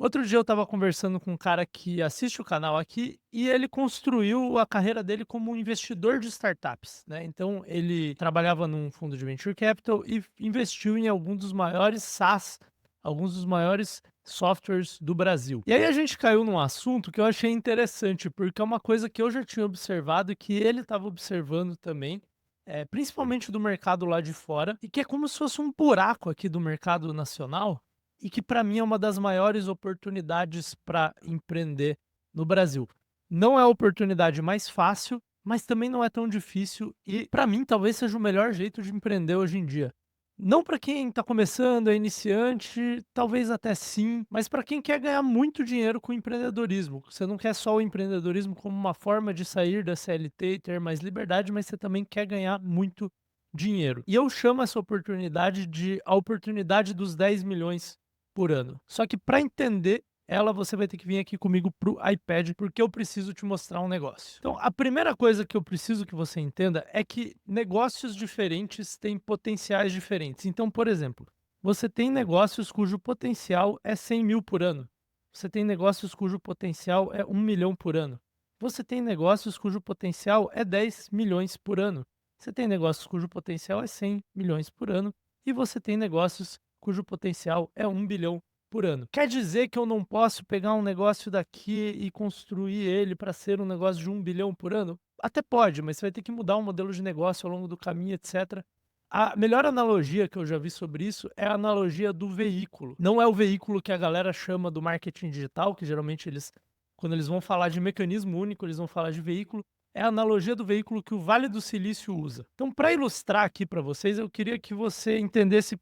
Outro dia eu estava conversando com um cara que assiste o canal aqui e ele construiu a carreira dele como um investidor de startups, né? Então ele trabalhava num fundo de venture capital e investiu em algum dos maiores SaaS, alguns dos maiores softwares do Brasil. E aí a gente caiu num assunto que eu achei interessante, porque é uma coisa que eu já tinha observado e que ele estava observando também, principalmente do mercado lá de fora, e que é como se fosse um buraco aqui do mercado nacional e que para mim é uma das maiores oportunidades para empreender no Brasil. Não é a oportunidade mais fácil, mas também não é tão difícil e para mim talvez seja o melhor jeito de empreender hoje em dia. Não para quem está começando, é iniciante, talvez até sim, mas para quem quer ganhar muito dinheiro com o empreendedorismo. Você não quer só o empreendedorismo como uma forma de sair da CLT e ter mais liberdade, mas você também quer ganhar muito dinheiro. E eu chamo essa oportunidade de a oportunidade dos 10 milhões por ano. Só que para entender ela, você vai ter que vir aqui comigo para o iPad, porque eu preciso te mostrar um negócio. Então, a primeira coisa que eu preciso que você entenda é que negócios diferentes têm potenciais diferentes. Então, por exemplo, você tem negócios cujo potencial é 100 mil por ano. Você tem negócios cujo potencial é 1 milhão por ano. Você tem negócios cujo potencial é 10 milhões por ano. Você tem negócios cujo potencial é 100 milhões por ano. E você tem negócios cujo potencial é 1 bilhão por ano. Quer dizer que eu não posso pegar um negócio daqui e construir ele para ser um negócio de 1 bilhão por ano? Até pode, mas você vai ter que mudar o modelo de negócio ao longo do caminho, etc. A melhor analogia que eu já vi sobre isso é a analogia do veículo. Não é o veículo que a galera chama do marketing digital, que geralmente eles, quando eles vão falar de mecanismo único, eles vão falar de veículo. É a analogia do veículo que o Vale do Silício usa. Então, para ilustrar aqui para vocês, eu queria que você entendesse.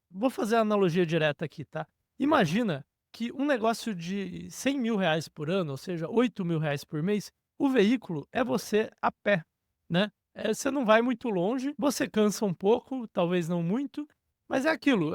Vou fazer a analogia direta aqui, tá? Imagina que um negócio de 100 mil reais por ano, ou seja, 8 mil reais por mês, o veículo é você a pé, né? Você não vai muito longe, você cansa um pouco, talvez não muito, mas é aquilo,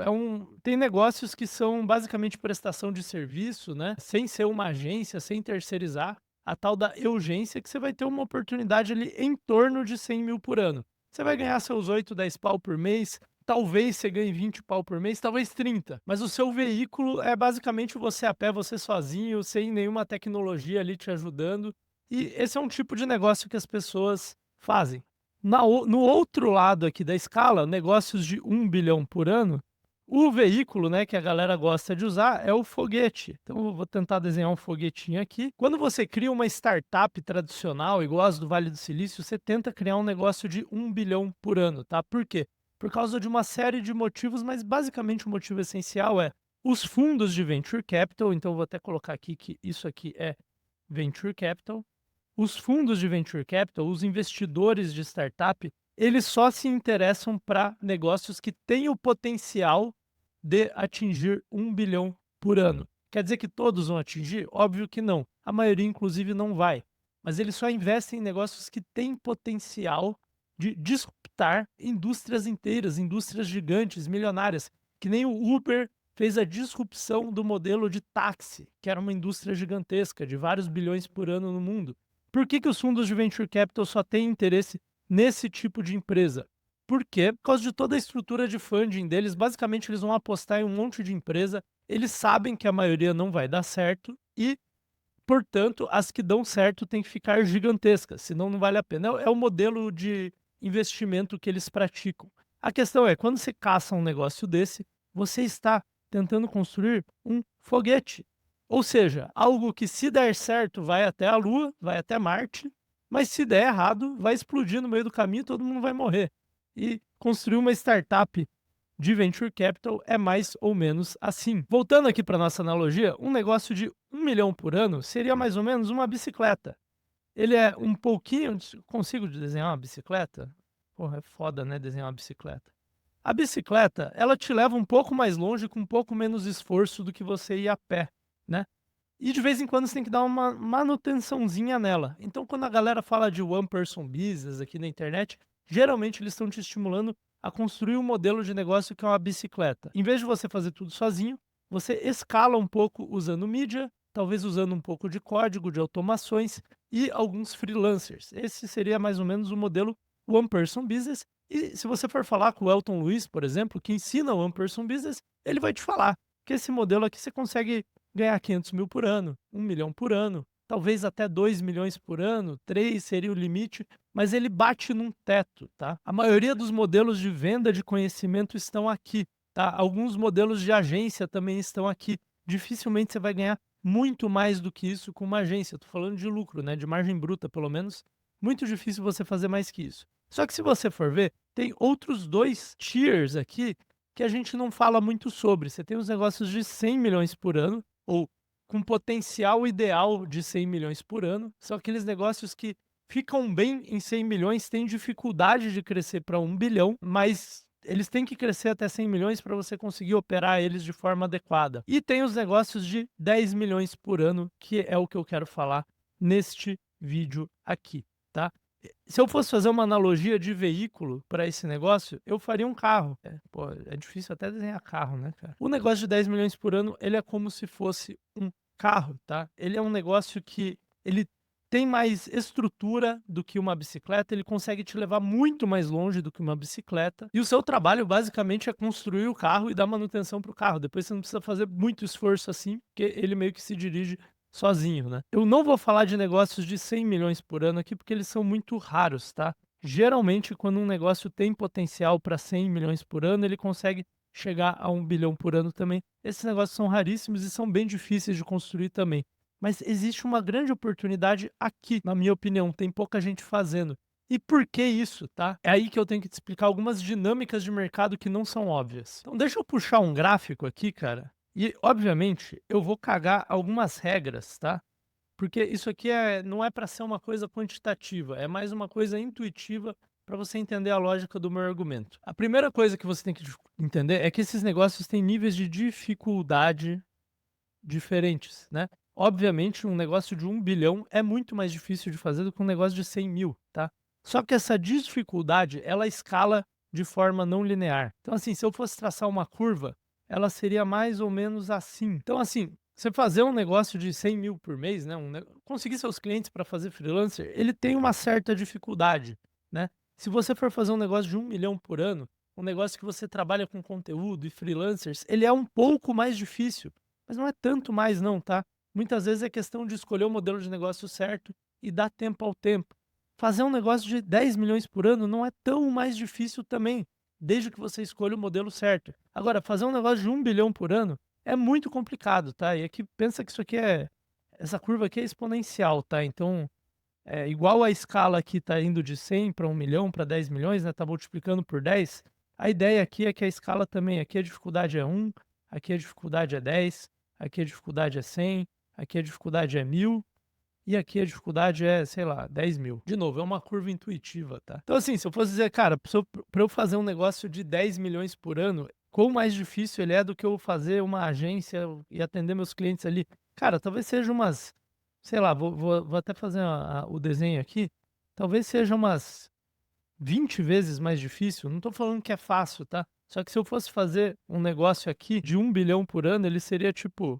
tem negócios que são basicamente prestação de serviço, né? Sem ser uma agência, sem terceirizar, a tal da urgência que você vai ter uma oportunidade ali em torno de 100 mil por ano. Você vai ganhar seus 8, 10 pau por mês, talvez você ganhe 20 pau por mês, talvez 30, mas o seu veículo é basicamente você a pé, você sozinho, sem nenhuma tecnologia ali te ajudando, e esse é um tipo de negócio que as pessoas fazem. No outro lado aqui da escala, negócios de 1 bilhão por ano, o veículo, né, que a galera gosta de usar é o foguete. Então eu vou tentar desenhar um foguetinho aqui. Quando você cria uma startup tradicional, igual as do Vale do Silício, você tenta criar um negócio de 1 bilhão por ano, tá? Por quê? Por causa de uma série de motivos, mas basicamente o motivo essencial é os fundos de venture capital. Então eu vou até colocar aqui que isso aqui é venture capital. Os fundos de venture capital, os investidores de startup, eles só se interessam para negócios que têm o potencial de atingir 1 bilhão por ano. Quer dizer que todos vão atingir? Óbvio que não. A maioria, inclusive, não vai. Mas eles só investem em negócios que têm potencial de disruptar indústrias inteiras, indústrias gigantes, milionárias, que nem o Uber fez a disrupção do modelo de táxi, que era uma indústria gigantesca, de vários bilhões por ano no mundo. Por que os fundos de venture capital só têm interesse nesse tipo de empresa? Por quê? Por causa de toda a estrutura de funding deles, basicamente eles vão apostar em um monte de empresa, eles sabem que a maioria não vai dar certo e, portanto, as que dão certo têm que ficar gigantescas, senão não vale a pena. É o modelo de investimento que eles praticam. A questão é, quando você caça um negócio desse, você está tentando construir um foguete. Ou seja, algo que se der certo vai até a Lua, vai até Marte, mas se der errado, vai explodir no meio do caminho e todo mundo vai morrer. E construir uma startup de venture capital é mais ou menos assim. Voltando aqui para nossa analogia, um negócio de 1 milhão por ano seria mais ou menos uma bicicleta. Ele é um pouquinho. Consigo desenhar uma bicicleta? Porra, é foda, né? Desenhar uma bicicleta. A bicicleta, ela te leva um pouco mais longe com um pouco menos esforço do que você ir a pé, né? E de vez em quando você tem que dar uma manutençãozinha nela. Então, quando a galera fala de one person business aqui na internet, geralmente eles estão te estimulando a construir um modelo de negócio que é uma bicicleta. Em vez de você fazer tudo sozinho, você escala um pouco usando mídia, talvez usando um pouco de código, de automações e alguns freelancers. Esse seria mais ou menos o modelo one person business. E se você for falar com o Elton Luiz, por exemplo, que ensina o one person business, ele vai te falar que esse modelo aqui você consegue ganhar 500 mil por ano, 1 milhão por ano, talvez até 2 milhões por ano, 3 seria o limite, mas ele bate num teto, tá? A maioria dos modelos de venda de conhecimento estão aqui, tá? Alguns modelos de agência também estão aqui. Dificilmente você vai ganhar muito mais do que isso com uma agência. Estou falando de lucro, né? De margem bruta, pelo menos. Muito difícil você fazer mais que isso. Só que se você for ver, tem outros dois tiers aqui que a gente não fala muito sobre. Você tem os negócios de 100 milhões por ano, ou com potencial ideal de 100 milhões por ano. São aqueles negócios que ficam bem em 100 milhões, têm dificuldade de crescer para 1 bilhão, mas eles têm que crescer até 100 milhões para você conseguir operar eles de forma adequada. E tem os negócios de 10 milhões por ano, que é o que eu quero falar neste vídeo aqui, tá? Se eu fosse fazer uma analogia de veículo para esse negócio, eu faria um carro. Pô, é difícil até desenhar carro, né, cara? O negócio de 10 milhões por ano, ele é como se fosse um carro, tá? Ele é um negócio que ele tem mais estrutura do que uma bicicleta, ele consegue te levar muito mais longe do que uma bicicleta. E o seu trabalho basicamente é construir o carro e dar manutenção para o carro. Depois você não precisa fazer muito esforço assim, porque ele meio que se dirige sozinho, né. Eu não vou falar de negócios de 100 milhões por ano aqui, porque eles são muito raros, tá. Geralmente, quando um negócio tem potencial para 100 milhões por ano, ele consegue chegar a 1 bilhão por ano também. Esses negócios são raríssimos e são bem difíceis de construir também. Mas existe uma grande oportunidade aqui, na minha opinião, tem pouca gente fazendo. E por que isso, tá? É aí que eu tenho que te explicar algumas dinâmicas de mercado que não são óbvias. Então deixa eu puxar um gráfico aqui, cara, e, obviamente, eu vou cagar algumas regras, tá? Porque isso aqui não é para ser uma coisa quantitativa, é mais uma coisa intuitiva para você entender a lógica do meu argumento. A primeira coisa que você tem que entender é que esses negócios têm níveis de dificuldade diferentes, né? Obviamente, um negócio de 1 bilhão é muito mais difícil de fazer do que um negócio de 100 mil, tá? Só que essa dificuldade, ela escala de forma não linear. Então, assim, se eu fosse traçar uma curva, ela seria mais ou menos assim. Então, assim, você fazer um negócio de 100 mil por mês, né? Conseguir seus clientes para fazer freelancer, ele tem uma certa dificuldade, né? Se você for fazer um negócio de 1 milhão por ano, um negócio que você trabalha com conteúdo e freelancers, ele é um pouco mais difícil, mas não é tanto mais não, tá? Muitas vezes é questão de escolher o modelo de negócio certo e dar tempo ao tempo. Fazer um negócio de 10 milhões por ano não é tão mais difícil também, desde que você escolha o modelo certo. Agora, fazer um negócio de 1 bilhão por ano é muito complicado, tá? E aqui pensa que isso aqui essa curva aqui é exponencial, tá? Então, igual a escala aqui tá indo de 100 para 1 milhão, para 10 milhões, né? Tá multiplicando por 10. A ideia aqui é que a escala também, aqui a dificuldade é 1, aqui a dificuldade é 10, aqui a dificuldade é 100, aqui a dificuldade é 1000 e aqui a dificuldade é, sei lá, 10 mil. De novo, é uma curva intuitiva, tá? Então, assim, se eu fosse dizer, cara, para eu fazer um negócio de 10 milhões por ano, quão mais difícil ele é do que eu fazer uma agência e atender meus clientes ali? Cara, talvez seja umas, sei lá, vou até fazer o desenho aqui, talvez seja umas 20 vezes mais difícil. Não estou falando que é fácil, tá? Só que se eu fosse fazer um negócio aqui de 1 bilhão por ano, ele seria tipo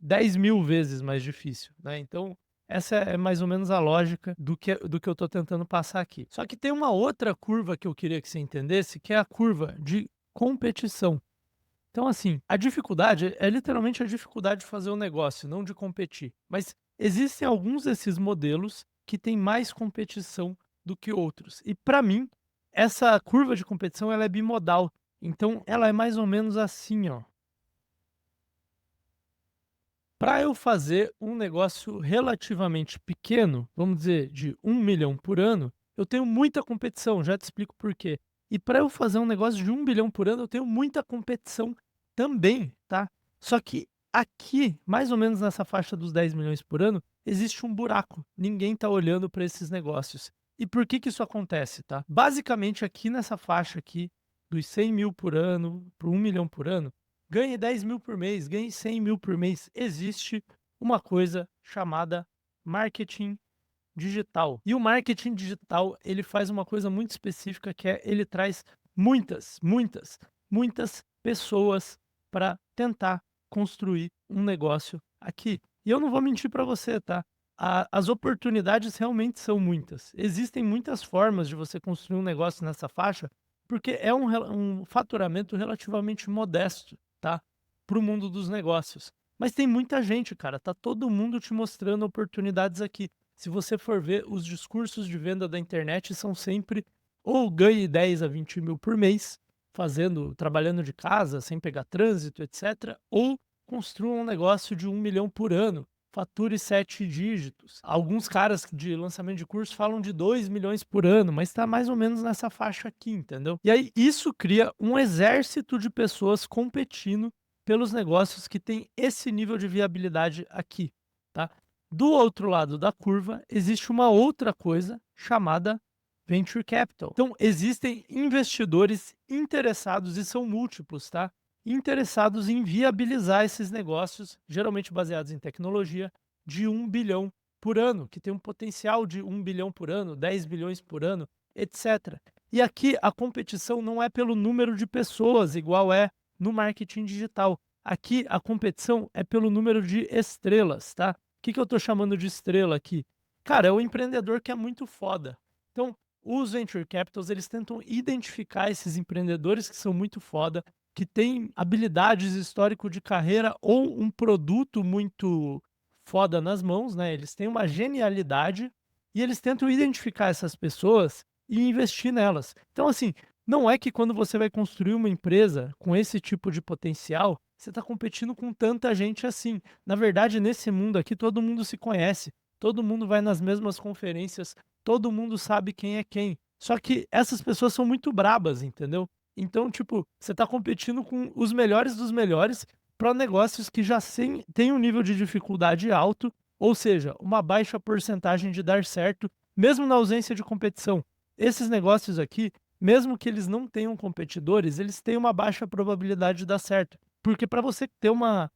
10 mil vezes mais difícil, né? Então, essa é mais ou menos a lógica do que eu estou tentando passar aqui. Só que tem uma outra curva que eu queria que você entendesse, que é a curva de competição. Então, assim, a dificuldade é literalmente a dificuldade de fazer o negócio, não de competir. Mas existem alguns desses modelos que têm mais competição do que outros. E para mim, essa curva de competição ela é bimodal. Então, ela é mais ou menos assim, ó. Para eu fazer um negócio relativamente pequeno, vamos dizer, de 1 milhão por ano, eu tenho muita competição, já te explico por quê. E para eu fazer um negócio de 1 bilhão por ano, eu tenho muita competição também, tá? Só que aqui, mais ou menos nessa faixa dos 10 milhões por ano, existe um buraco. Ninguém está olhando para esses negócios. E por que que isso acontece, tá? Basicamente, aqui nessa faixa aqui, dos 100 mil por ano para 1 milhão por ano, ganhe 10 mil por mês, ganhe 100 mil por mês. Existe uma coisa chamada marketing digital. E o marketing digital, ele faz uma coisa muito específica que é ele traz muitas pessoas para tentar construir um negócio aqui. E eu não vou mentir para você, tá? As oportunidades realmente são muitas. Existem muitas formas de você construir um negócio nessa faixa, porque é um faturamento relativamente modesto, tá? Para o mundo dos negócios. Mas tem muita gente, cara, tá todo mundo te mostrando oportunidades aqui. Se você for ver, os discursos de venda da internet são sempre ou ganhe 10 a 20 mil por mês, trabalhando de casa, sem pegar trânsito, etc., ou construa um negócio de 1 milhão por ano, fature 7 dígitos. Alguns caras de lançamento de curso falam de 2 milhões por ano, mas está mais ou menos nessa faixa aqui, entendeu? E aí isso cria um exército de pessoas competindo pelos negócios que têm esse nível de viabilidade aqui, tá? Do outro lado da curva, existe uma outra coisa chamada Venture Capital. Então, existem investidores interessados, e são múltiplos, tá? Interessados em viabilizar esses negócios, geralmente baseados em tecnologia, de 1 bilhão por ano, que tem um potencial de 1 bilhão por ano, 10 bilhões por ano, etc. E aqui a competição não é pelo número de pessoas, igual é no marketing digital. Aqui a competição é pelo número de estrelas, tá? O que eu estou chamando de estrela aqui? Cara, é o empreendedor que é muito foda. Então, os venture capitals, eles tentam identificar esses empreendedores que são muito foda, que têm habilidades, histórico de carreira ou um produto muito foda nas mãos, né? Eles têm uma genialidade e eles tentam identificar essas pessoas e investir nelas. Então, assim, não é que quando você vai construir uma empresa com esse tipo de potencial, você está competindo com tanta gente assim. Na verdade, nesse mundo aqui, todo mundo se conhece, todo mundo vai nas mesmas conferências, todo mundo sabe quem é quem. Só que essas pessoas são muito brabas, entendeu? Então, tipo, você está competindo com os melhores dos melhores para negócios que já têm um nível de dificuldade alto, ou seja, uma baixa porcentagem de dar certo, mesmo na ausência de competição. Esses negócios aqui, mesmo que eles não tenham competidores, eles têm uma baixa probabilidade de dar certo. Porque para você ter uma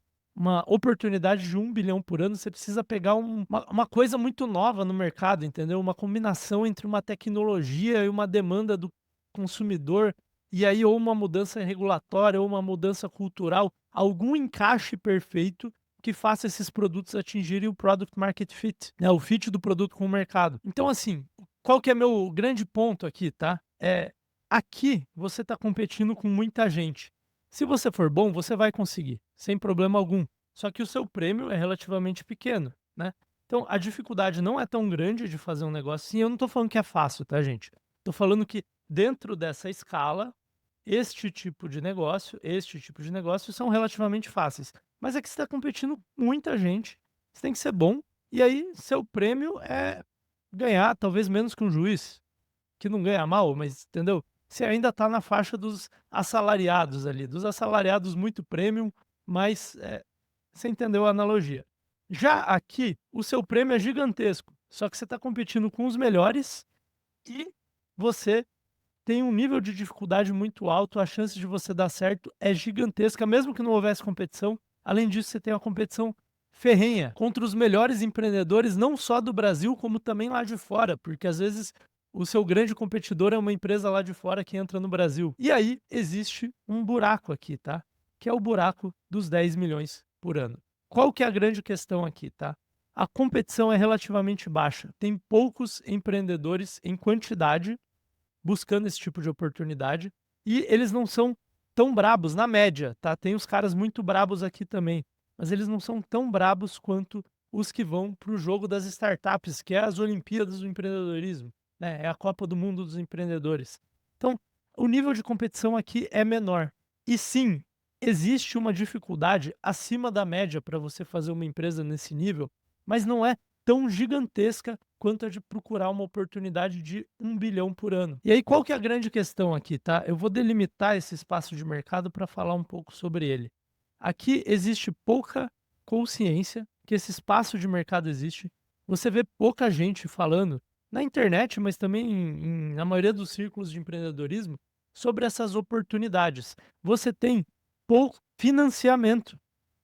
oportunidade de 1 bilhão por ano, você precisa pegar uma coisa muito nova no mercado, entendeu? Uma combinação entre uma tecnologia e uma demanda do consumidor, e aí ou uma mudança regulatória ou uma mudança cultural, algum encaixe perfeito que faça esses produtos atingirem o product market fit, né, o fit do produto com o mercado. Então, assim, qual que é meu grande ponto aqui, tá? Aqui você está competindo com muita gente. Se você for bom, você vai conseguir, sem problema algum. Só que o seu prêmio é relativamente pequeno, né? Então, a dificuldade não é tão grande de fazer um negócio assim. Eu não estou falando que é fácil, tá, gente? Estou falando que dentro dessa escala, este tipo de negócio são relativamente fáceis. Mas é que você está competindo com muita gente, você tem que ser bom, e aí seu prêmio é ganhar talvez menos que um juiz, que não ganha mal, mas entendeu? Você ainda está na faixa dos assalariados ali, dos assalariados muito premium, mas você entendeu a analogia. Já aqui, o seu prêmio é gigantesco, só que você está competindo com os melhores e você tem um nível de dificuldade muito alto, a chance de você dar certo é gigantesca, mesmo que não houvesse competição. Além disso, você tem uma competição ferrenha contra os melhores empreendedores, não só do Brasil, como também lá de fora, porque às vezes o seu grande competidor é uma empresa lá de fora que entra no Brasil. E aí existe um buraco aqui, tá? Que é o buraco dos 10 milhões por ano. Qual que é a grande questão aqui, tá? A competição é relativamente baixa. Tem poucos empreendedores em quantidade buscando esse tipo de oportunidade, e eles não são tão brabos na média, tá? Tem os caras muito brabos aqui também, mas eles não são tão brabos quanto os que vão para o jogo das startups, que é as Olimpíadas do empreendedorismo, né? É a Copa do Mundo dos empreendedores. Então, o nível de competição aqui é menor. E sim, existe uma dificuldade acima da média para você fazer uma empresa nesse nível, mas não é tão gigantesca quanto a de procurar uma oportunidade de 1 bilhão por ano. E aí, qual que é a grande questão aqui, tá? Eu vou delimitar esse espaço de mercado para falar um pouco sobre ele. Aqui existe pouca consciência que esse espaço de mercado existe. Você vê pouca gente falando na internet, mas também na maioria dos círculos de empreendedorismo, sobre essas oportunidades. Você tem pouco financiamento.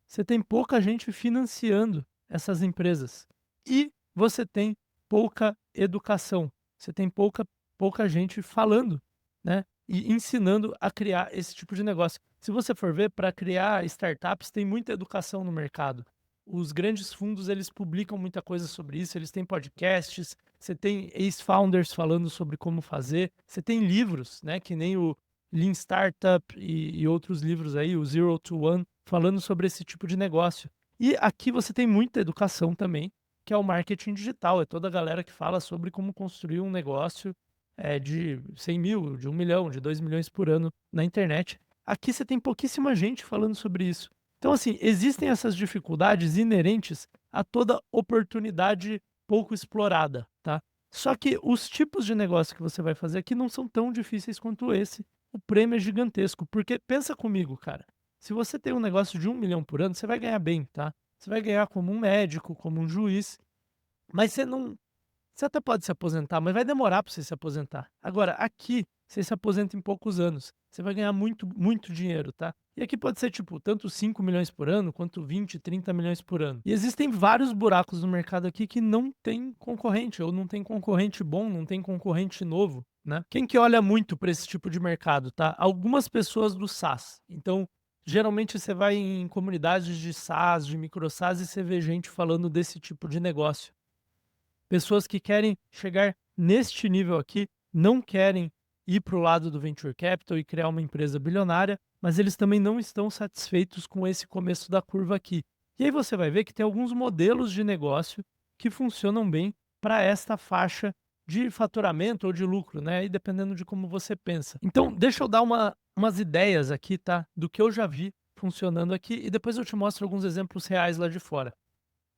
Você tem pouca gente financiando essas empresas. E você tem pouca educação. Você tem pouca gente falando, né, e ensinando a criar esse tipo de negócio. Se você for ver, para criar startups tem muita educação no mercado. Os grandes fundos, eles publicam muita coisa sobre isso, eles têm podcasts, você tem ex-founders falando sobre como fazer, você tem livros, né, que nem o Lean Startup e outros livros aí, o Zero to One, falando sobre esse tipo de negócio. E aqui você tem muita educação também, que é o marketing digital, é toda a galera que fala sobre como construir um negócio, de 100.000, de 1.000.000, de 2.000.000 por ano na internet. Aqui você tem pouquíssima gente falando sobre isso. Então, assim, existem essas dificuldades inerentes a toda oportunidade pouco explorada, tá? Só que os tipos de negócio que você vai fazer aqui não são tão difíceis quanto esse. O prêmio é gigantesco, porque pensa comigo, cara. Se você tem um negócio de 1.000.000 por ano, você vai ganhar bem, tá? Você vai ganhar como um médico, como um juiz, mas você até pode se aposentar, mas vai demorar para você se aposentar. Agora, aqui, você se aposenta em poucos anos. Você vai ganhar muito, muito dinheiro, tá? E aqui pode ser, tipo, tanto 5.000.000 por ano, quanto 20, 30.000.000 por ano. E existem vários buracos no mercado aqui que não tem concorrente, ou não tem concorrente bom, não tem concorrente novo, né? Quem que olha muito para esse tipo de mercado, tá? Algumas pessoas do SaaS. Então, geralmente você vai em comunidades de SaaS, de micro SaaS, e você vê gente falando desse tipo de negócio. Pessoas que querem chegar neste nível aqui, não querem ir para o lado do venture capital e criar uma empresa bilionária, mas eles também não estão satisfeitos com esse começo da curva aqui. E aí você vai ver que tem alguns modelos de negócio que funcionam bem para esta faixa de faturamento ou de lucro, né? E dependendo de como você pensa. Então, deixa eu dar umas ideias aqui, tá? Do que eu já vi funcionando aqui e depois eu te mostro alguns exemplos reais lá de fora.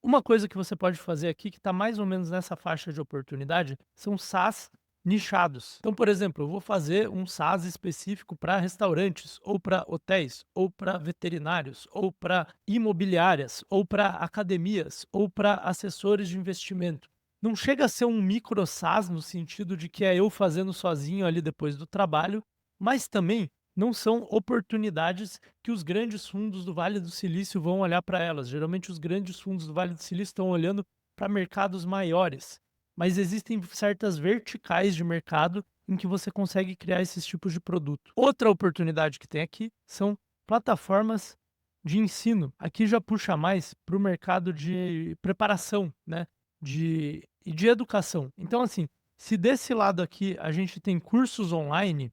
Uma coisa que você pode fazer aqui, que está mais ou menos nessa faixa de oportunidade, são SaaS nichados. Então, por exemplo, eu vou fazer um SaaS específico para restaurantes, ou para hotéis, ou para veterinários, ou para imobiliárias, ou para academias, ou para assessores de investimento. Não chega a ser um micro SaaS no sentido de que é eu fazendo sozinho ali depois do trabalho, mas também não são oportunidades que os grandes fundos do Vale do Silício vão olhar para elas. Geralmente os grandes fundos do Vale do Silício estão olhando para mercados maiores, mas existem certas verticais de mercado em que você consegue criar esses tipos de produto. Outra oportunidade que tem aqui são plataformas de ensino. Aqui já puxa mais para o mercado de preparação, né? E de educação. Então, assim, se desse lado aqui a gente tem cursos online,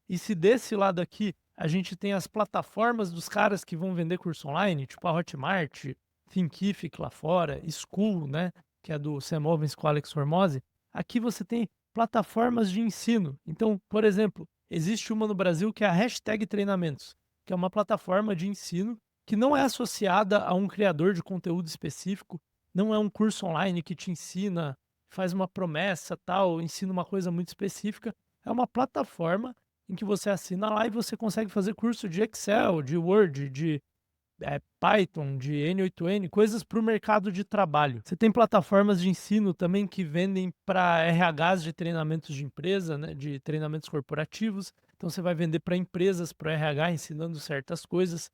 e se desse lado aqui a gente tem as plataformas dos caras que vão vender curso online, tipo a Hotmart, Thinkific lá fora, School, né, que é do Sam Ovens com o Alex Hormozzi, aqui você tem plataformas de ensino. Então, por exemplo, existe uma no Brasil que é a Hashtag Treinamentos, que é uma plataforma de ensino que não é associada a um criador de conteúdo específico, não é um curso online que te ensina, faz uma promessa, tal, ensina uma coisa muito específica, é uma plataforma em que você assina lá e você consegue fazer curso de Excel, de Word, de Python, de N8N, coisas para o mercado de trabalho. Você tem plataformas de ensino também que vendem para RHs de treinamentos de empresa, né, de treinamentos corporativos. Então você vai vender para empresas, para RH, ensinando certas coisas.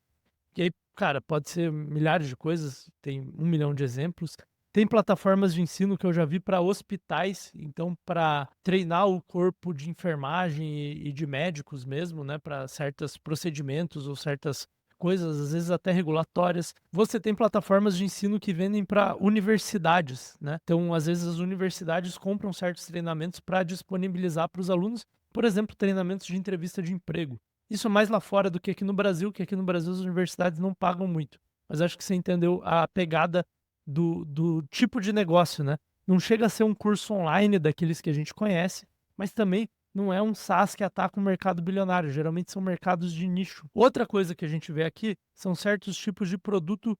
E aí, cara, pode ser milhares de coisas, tem 1.000.000 de exemplos. Tem plataformas de ensino que eu já vi para hospitais, então para treinar o corpo de enfermagem e de médicos mesmo, né, para certos procedimentos ou certas coisas, às vezes até regulatórias. Você tem plataformas de ensino que vendem para universidades, né? Então, às vezes as universidades compram certos treinamentos para disponibilizar para os alunos, por exemplo, treinamentos de entrevista de emprego. Isso mais lá fora do que aqui no Brasil, que aqui no Brasil as universidades não pagam muito. Mas acho que você entendeu a pegada do tipo de negócio, né? Não chega a ser um curso online daqueles que a gente conhece, mas também não é um SaaS que ataca o mercado bilionário. Geralmente são mercados de nicho. Outra coisa que a gente vê aqui são certos tipos de produto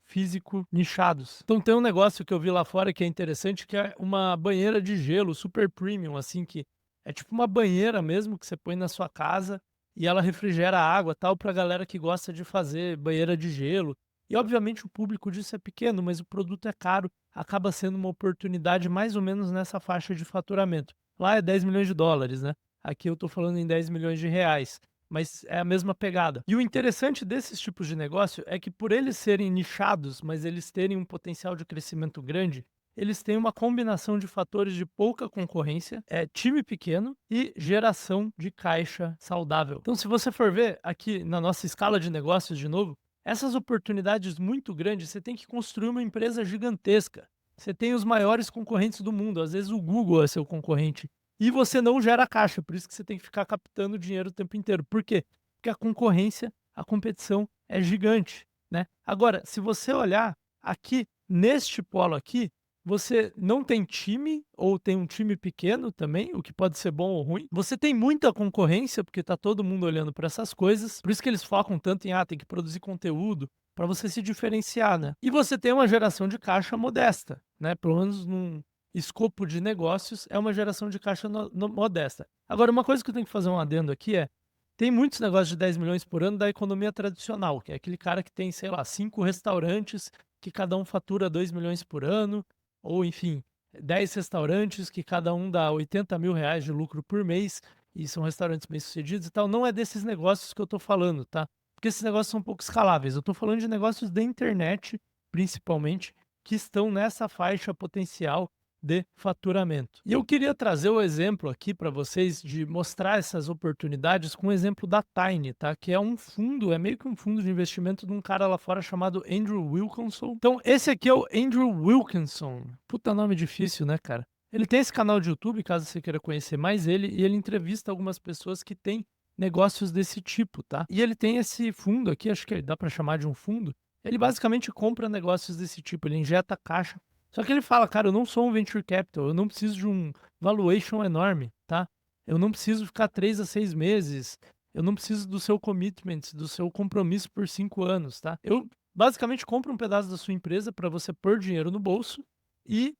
físico nichados. Então tem um negócio que eu vi lá fora que é interessante, que é uma banheira de gelo super premium, assim, que é tipo uma banheira mesmo que você põe na sua casa e ela refrigera a água, tal, pra galera que gosta de fazer banheira de gelo. E obviamente o público disso é pequeno, mas o produto é caro, acaba sendo uma oportunidade mais ou menos nessa faixa de faturamento. Lá é 10.000.000 de dólares, né? Aqui eu tô falando em 10.000.000 de reais, mas é a mesma pegada. E o interessante desses tipos de negócio é que por eles serem nichados, mas eles terem um potencial de crescimento grande, eles têm uma combinação de fatores de pouca concorrência, time pequeno e geração de caixa saudável. Então, se você for ver aqui na nossa escala de negócios de novo, essas oportunidades muito grandes, você tem que construir uma empresa gigantesca. Você tem os maiores concorrentes do mundo, às vezes o Google é seu concorrente. E você não gera caixa, por isso que você tem que ficar captando dinheiro o tempo inteiro. Por quê? Porque a concorrência, a competição é gigante. né. Agora, se você olhar aqui, neste polo aqui, você não tem time ou tem um time pequeno também, o que pode ser bom ou ruim. Você tem muita concorrência, porque tá todo mundo olhando para essas coisas, por isso que eles focam tanto em, tem que produzir conteúdo para você se diferenciar, né. E você tem uma geração de caixa modesta, né, pelo menos num escopo de negócios, é uma geração de caixa modesta. Agora uma coisa que eu tenho que fazer um adendo aqui é, tem muitos negócios de 10 milhões por ano da economia tradicional, que é aquele cara que tem, sei lá, 5 restaurantes, que cada um fatura 2 milhões por ano, ou enfim, 10 restaurantes que cada um dá R$ 80.000 de lucro por mês, e são restaurantes bem-sucedidos e tal. Não é desses negócios que eu tô falando, tá? Porque esses negócios são pouco escaláveis. Eu tô falando de negócios da internet, principalmente, que estão nessa faixa potencial de faturamento. E eu queria trazer o exemplo aqui para vocês de mostrar essas oportunidades com o exemplo da Tiny, tá? Que é um fundo, é meio que um fundo de investimento de um cara lá fora chamado Andrew Wilkinson. Então, esse aqui é o Andrew Wilkinson. Puta nome difícil, né, cara? Ele tem esse canal de YouTube, caso você queira conhecer mais ele, e ele entrevista algumas pessoas que têm negócios desse tipo, tá? E ele tem esse fundo aqui, acho que dá para chamar de um fundo. Ele basicamente compra negócios desse tipo, ele injeta caixa. Só que ele fala: "Cara, eu não sou um venture capital, eu não preciso de um valuation enorme, tá? Eu não preciso ficar 3 a 6 meses, eu não preciso do seu commitment, do seu compromisso por 5 anos, tá? Eu basicamente compro um pedaço da sua empresa para você pôr dinheiro no bolso e,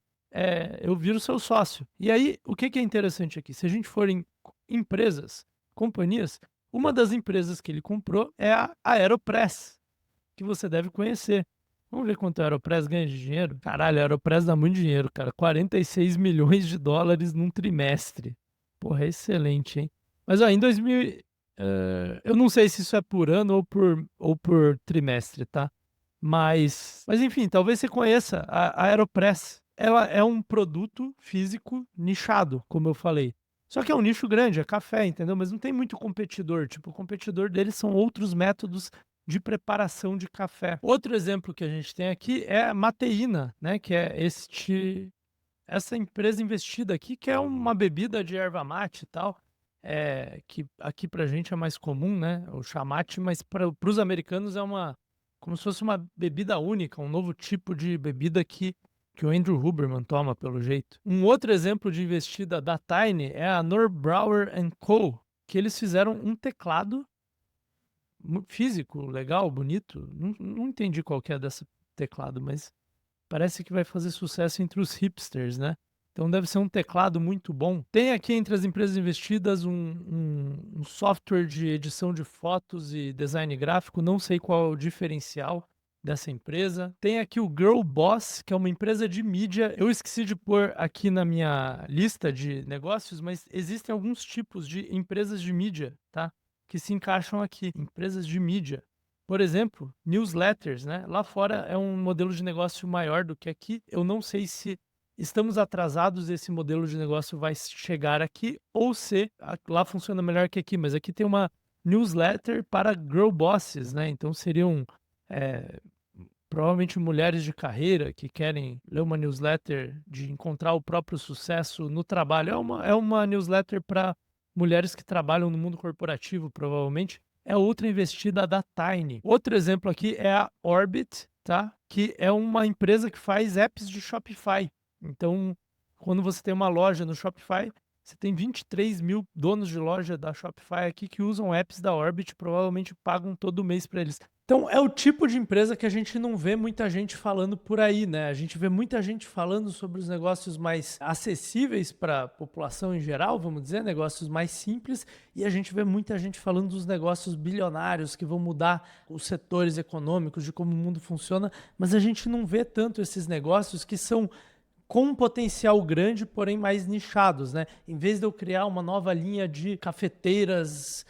eu viro seu sócio". E aí, o que que é interessante aqui? Se a gente for em empresas, companhias, uma das empresas que ele comprou é a Aeropress, que você deve conhecer. Vamos ver quanto a Aeropress ganha de dinheiro? Caralho, a Aeropress dá muito dinheiro, cara. US$ 46 milhões num trimestre. Porra, é excelente, hein? Mas ó, em 2000, eu não sei se isso é por ano ou por trimestre, tá? Mas enfim, talvez você conheça a Aeropress. Ela é um produto físico nichado, como eu falei. Só que é um nicho grande, é café, entendeu? Mas não tem muito competidor. Tipo, o competidor deles são outros métodos de preparação de café. Outro exemplo que a gente tem aqui é a Mateína, né, que é essa empresa investida aqui, que é uma bebida de erva mate e tal, que aqui pra gente é mais comum, né, o chá mate, mas para os americanos é como se fosse uma bebida única, um novo tipo de bebida que o Andrew Huberman toma, pelo jeito. Um outro exemplo de investida da Tiny é a Norbrauer Co., que eles fizeram um teclado físico, legal, bonito. Não entendi qual que é desse teclado, mas parece que vai fazer sucesso entre os hipsters, né? Então deve ser um teclado muito bom. Tem aqui entre as empresas investidas um software de edição de fotos e design gráfico, não sei qual é o diferencial dessa empresa. Tem aqui o Girl Boss, que é uma empresa de mídia. Eu esqueci de pôr aqui na minha lista de negócios, mas existem alguns tipos de empresas de mídia, tá? Que se encaixam aqui, empresas de mídia. Por exemplo, newsletters, né? Lá fora é um modelo de negócio maior do que aqui. Eu não sei se estamos atrasados, esse modelo de negócio vai chegar aqui, ou se lá funciona melhor que aqui, mas aqui tem uma newsletter para girl bosses, né? Então seriam eh, provavelmente mulheres de carreira que querem ler uma newsletter de encontrar o próprio sucesso no trabalho. É uma newsletter para mulheres que trabalham no mundo corporativo, provavelmente. É outra investida da Tiny. Outro exemplo aqui é a Orbit, tá? Que é uma empresa que faz apps de Shopify. Então, quando você tem uma loja no Shopify, você tem 23 mil donos de loja da Shopify aqui que usam apps da Orbit, provavelmente pagam todo mês para eles. Então, é o tipo de empresa que a gente não vê muita gente falando por aí, né? A gente vê muita gente falando sobre os negócios mais acessíveis para a população em geral, vamos dizer, negócios mais simples, e a gente vê muita gente falando dos negócios bilionários que vão mudar os setores econômicos, de como o mundo funciona, mas a gente não vê tanto esses negócios que são com um potencial grande, porém mais nichados, né? Em vez de eu criar uma nova linha de cafeteiras,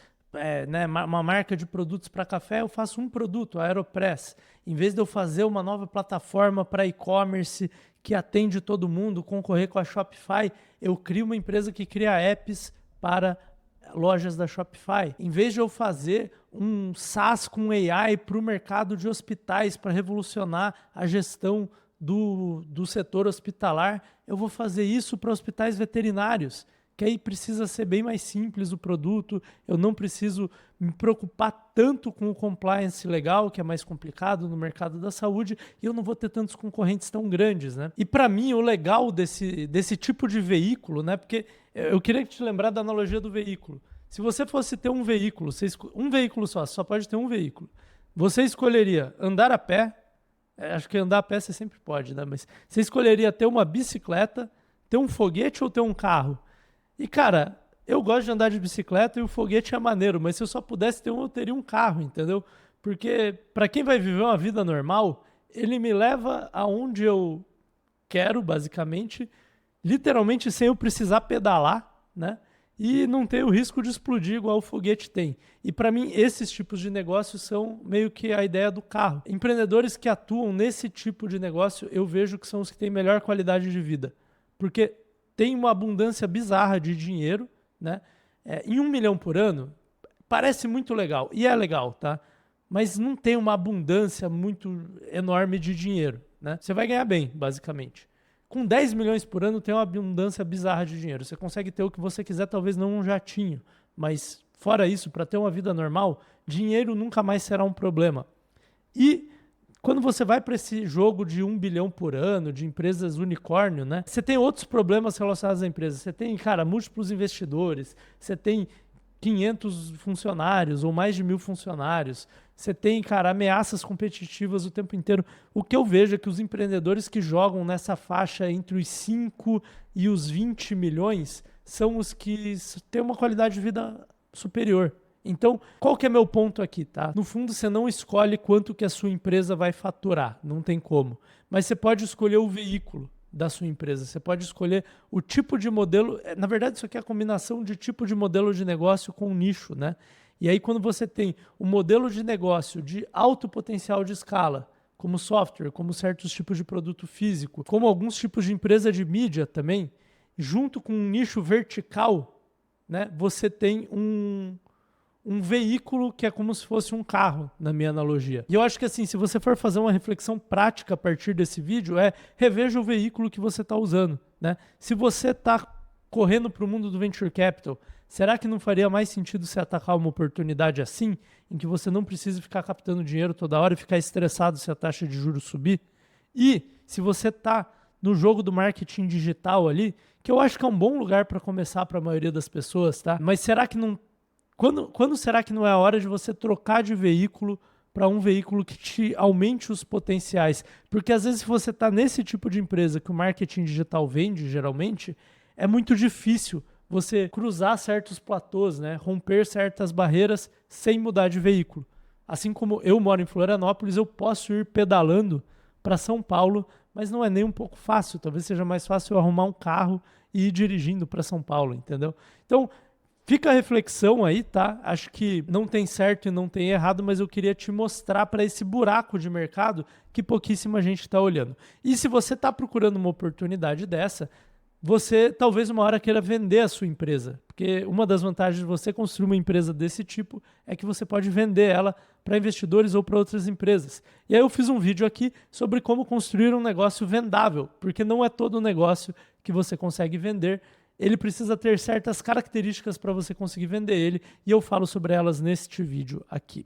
né, uma marca de produtos para café, eu faço um produto, a Aeropress. Em vez de eu fazer uma nova plataforma para e-commerce que atende todo mundo, concorrer com a Shopify, eu crio uma empresa que cria apps para lojas da Shopify. Em vez de eu fazer um SaaS com AI para o mercado de hospitais para revolucionar a gestão do setor hospitalar, eu vou fazer isso para hospitais veterinários. que aí precisa ser bem mais simples o produto, eu não preciso me preocupar tanto com o compliance legal, que é mais complicado no mercado da saúde, e eu não vou ter tantos concorrentes tão grandes, né? E para mim, o legal desse tipo de veículo, né? Porque eu queria te lembrar da analogia do veículo. Se você fosse ter um veículo, um veículo só pode ter um veículo. Você escolheria andar a pé, acho que andar a pé você sempre pode, né? Mas você escolheria ter uma bicicleta, ter um foguete ou ter um carro? E, cara, eu gosto de andar de bicicleta e o foguete é maneiro, mas se eu só pudesse ter um, eu teria um carro, entendeu? Porque para quem vai viver uma vida normal, ele me leva aonde eu quero, basicamente, literalmente sem eu precisar pedalar, né? E não ter o risco de explodir igual o foguete tem. E para mim, esses tipos de negócios são meio que a ideia do carro. Empreendedores que atuam nesse tipo de negócio, eu vejo que são os que têm melhor qualidade de vida. Porque tem uma abundância bizarra de dinheiro, né? Em 1 milhão por ano, parece muito legal. E é legal, tá? Mas não tem uma abundância muito enorme de dinheiro, né? Você vai ganhar bem, basicamente. Com 10 milhões por ano tem uma abundância bizarra de dinheiro. Você consegue ter o que você quiser, talvez não um jatinho. Mas fora isso, para ter uma vida normal, dinheiro nunca mais será um problema. E quando você vai para esse jogo de 1 bilhão por ano, de empresas unicórnio, né? Você tem outros problemas relacionados à empresa. Você tem, cara, múltiplos investidores, você tem 500 funcionários ou mais de 1.000 funcionários. Você tem, cara, ameaças competitivas o tempo inteiro. O que eu vejo é que os empreendedores que jogam nessa faixa entre os 5 e os 20 milhões são os que têm uma qualidade de vida superior. Então, qual que é meu ponto aqui, tá? No fundo, você não escolhe quanto que a sua empresa vai faturar, não tem como. Mas você pode escolher o veículo da sua empresa, você pode escolher o tipo de modelo. Na verdade, isso aqui é a combinação de tipo de modelo de negócio com nicho, né? E aí, quando você tem um modelo de negócio de alto potencial de escala, como software, como certos tipos de produto físico, como alguns tipos de empresa de mídia também, junto com um nicho vertical, né? Você tem um veículo que é como se fosse um carro, na minha analogia. E eu acho que assim, se você for fazer uma reflexão prática a partir desse vídeo, reveja o veículo que você está usando, né? Se você está correndo para o mundo do Venture Capital, será que não faria mais sentido você atacar uma oportunidade assim, em que você não precisa ficar captando dinheiro toda hora e ficar estressado se a taxa de juros subir? E se você está no jogo do marketing digital ali, que eu acho que é um bom lugar para começar para a maioria das pessoas, tá? Mas será que não... Quando será que não é a hora de você trocar de veículo para um veículo que te aumente os potenciais? Porque às vezes se você está nesse tipo de empresa que o marketing digital vende, geralmente, é muito difícil você cruzar certos platôs, né? Romper certas barreiras sem mudar de veículo. Assim como eu moro em Florianópolis, eu posso ir pedalando para São Paulo, mas não é nem um pouco fácil. Talvez seja mais fácil eu arrumar um carro e ir dirigindo para São Paulo, entendeu? Então, fica a reflexão aí, tá? Acho que não tem certo e não tem errado, mas eu queria te mostrar para esse buraco de mercado que pouquíssima gente está olhando. E se você está procurando uma oportunidade dessa, você talvez uma hora queira vender a sua empresa, porque uma das vantagens de você construir uma empresa desse tipo é que você pode vender ela para investidores ou para outras empresas. E aí eu fiz um vídeo aqui sobre como construir um negócio vendável, porque não é todo negócio que você consegue vender. Ele precisa ter certas características para você conseguir vender ele, e eu falo sobre elas neste vídeo aqui.